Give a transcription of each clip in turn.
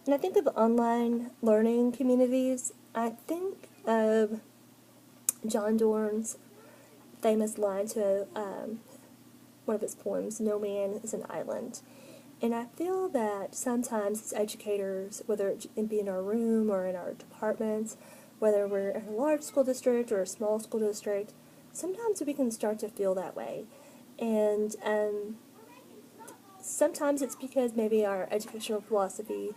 When I think of online learning communities, I think of John Dorn's famous line to one of his poems, "No man is an island." And I feel that sometimes as educators, whether it be in our room or in our departments, whether we're in a large school district or a small school district, sometimes we can start to feel that way. And sometimes it's because maybe our educational philosophy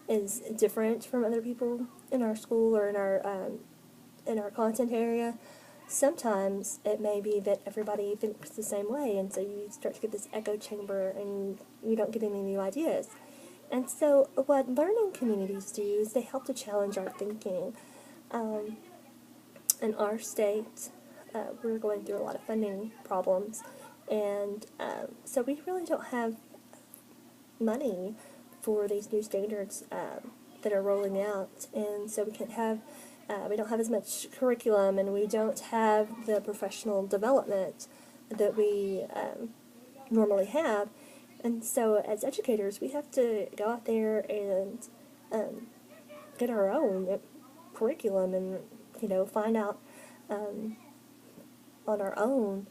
is different from other people in our school or in our content area. Sometimes it may be that everybody thinks the same way, and so you start to get this echo chamber and you don't get any new ideas. And so what learning communities do is they help to challenge our thinking. In our state, we're going through a lot of funding problems, and so we really don't have money for these new standards that are rolling out, and so we don't have as much curriculum, and we don't have the professional development that we normally have. And so as educators, we have to go out there and get our own curriculum and, find out on our own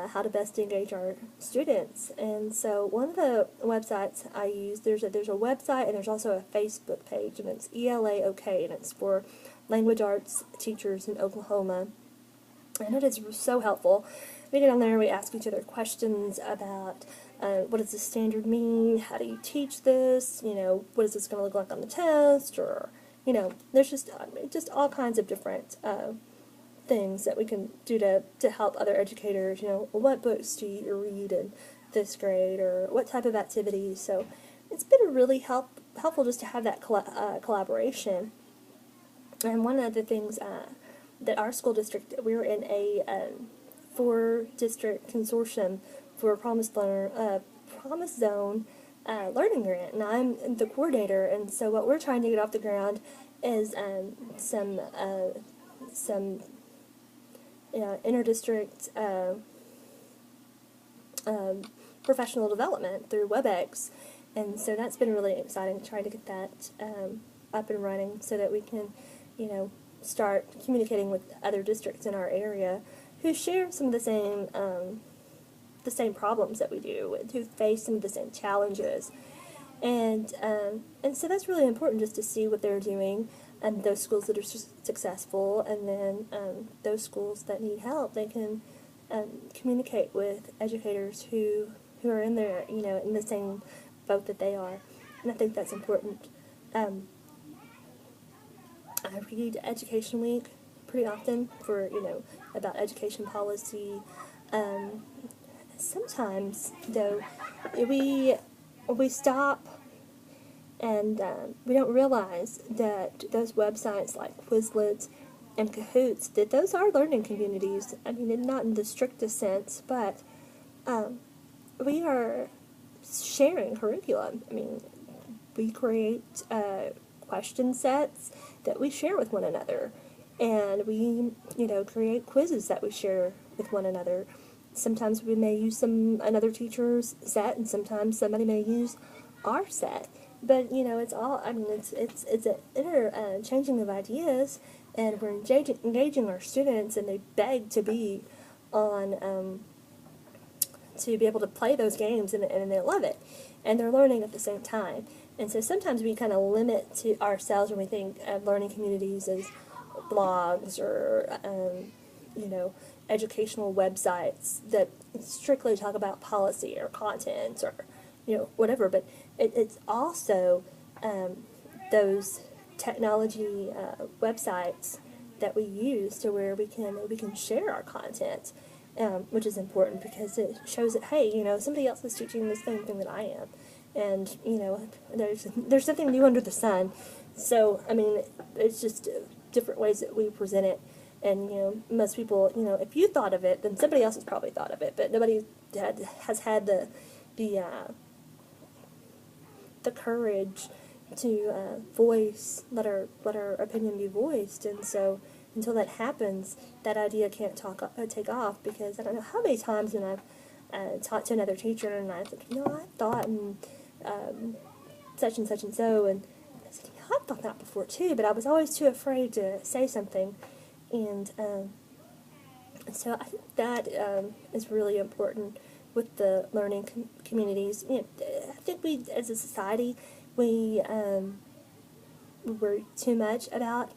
how to best engage our students. And so one of the websites I use, there's a website and there's also a Facebook page, and it's ELA-OK, and it's for language arts teachers in Oklahoma. And it is so helpful. We get on there, we ask each other questions about what does the standard mean, how do you teach this, what is this going to look like on the test, or, there's just all kinds of different things that we can do to help other educators. What books do you read in this grade, or what type of activities. So it's been really helpful just to have that collaboration. And one of the things that our school district, we're in a 4-district consortium for a Promise Zone learning grant, and I'm the coordinator. And so what we're trying to get off the ground is some inter-district professional development through WebEx, and so that's been really exciting, trying to get that up and running so that we can, start communicating with other districts in our area who share some of the same problems that we do, who face some of the same challenges. And so that's really important, just to see what they're doing, and those schools that are successful, and then those schools that need help, they can communicate with educators who are in there, in the same boat that they are. And I think that's important. I read Education Week pretty often for, about education policy. Sometimes, though, we stop and we don't realize that those websites like Quizlet and Kahoots, that those are learning communities. I mean, not in the strictest sense, but we are sharing curriculum. I mean, we create question sets that we share with one another, and we, create quizzes that we share with one another. Sometimes we may use another teacher's set, and sometimes somebody may use our set. But it's all. I mean, it's an interchanging of ideas, and we're engaging our students, and they beg to be on to be able to play those games, and they love it, and they're learning at the same time. And so sometimes we kind of limit to ourselves when we think of learning communities as blogs or educational websites that strictly talk about policy or content or whatever. But it's also those technology websites that we use to where we can share our content, which is important because it shows that, hey, somebody else is teaching the same thing that I am, and there's nothing new under the sun. So I mean, it's just different ways that we present it. And most people, if you thought of it, then somebody else has probably thought of it, but nobody has had the courage to let our opinion be voiced. And so until that happens, that idea can't take off, because I don't know how many times when I've talked to another teacher and I think, I thought and such and such and so, and I said, thought that before too, but I was always too afraid to say something, and so I think that is really important with the learning communities. You know, I think we, as a society, we worry too much about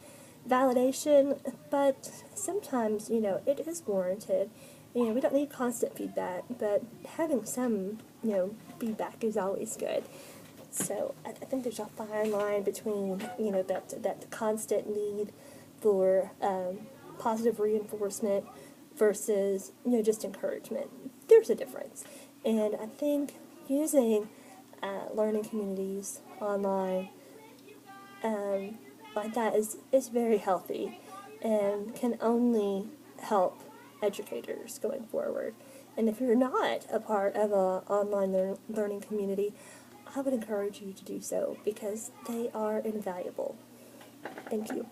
validation, but sometimes, you know, it is warranted. You know, we don't need constant feedback, but having some, you know, feedback is always good. So I think there's a fine line between, you know, that constant need for positive reinforcement versus, you know, just encouragement. There's a difference. And I think using learning communities online like that is very healthy and can only help educators going forward. And if you're not a part of an online learning community, I would encourage you to do so because they are invaluable. Thank you.